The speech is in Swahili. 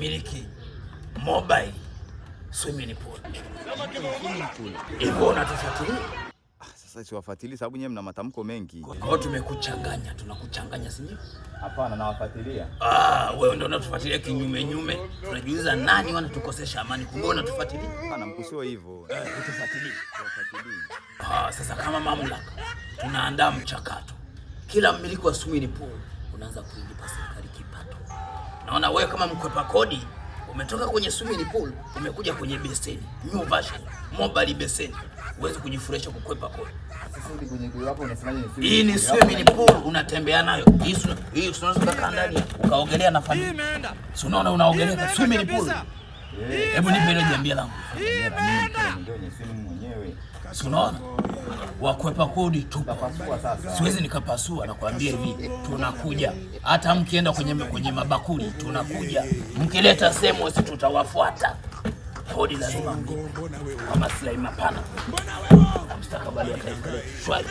tunamiliki mobile swimming pool. Hivyo unatufuatilia? Sasa siwafuatilia sababu nyewe mna matamko mengi. Kwa hiyo tumekuchanganya, tunakuchanganya si ndio? Hapana, nawafuatilia. Wewe ndio unatufuatilia kinyume nyume. Tunajiuliza nani wanatukosesha amani, kumbe unatufuatilia? Hapana, mkusio hivyo. Utufuatilie. Sasa kama mamlaka tunaandaa mchakato. Kila mmiliki wa swimming pool unaanza kuilipa serikali kipato. Naona wewe kama mkwepa kodi umetoka kwenye swimming pool umekuja kwenye beseni, new version, mobile beseni. Uweze kujifurahisha kukwepa kodi. Sasa kwenye pool hapo unasemaje? Hii ni swimming pool unatembea nayo. Hii unaweza kukaa ndani ukaogelea na familia. Si unaona unaogelea kwa swimming pool. Hebu nipe ile jambia langu. Ndio ni swimming mwenyewe. Si unaona? Wakwepa kodi tupa. Siwezi nikapasua na kuambia hivi tunakuja. Hata mkienda kwenye mabakuli tunakuja. Mkileta sehemu sisi tutawafuata. Kodi lazima mlipe. Kwa maslahi mapana. Mstakabali wa taifa letu shwari.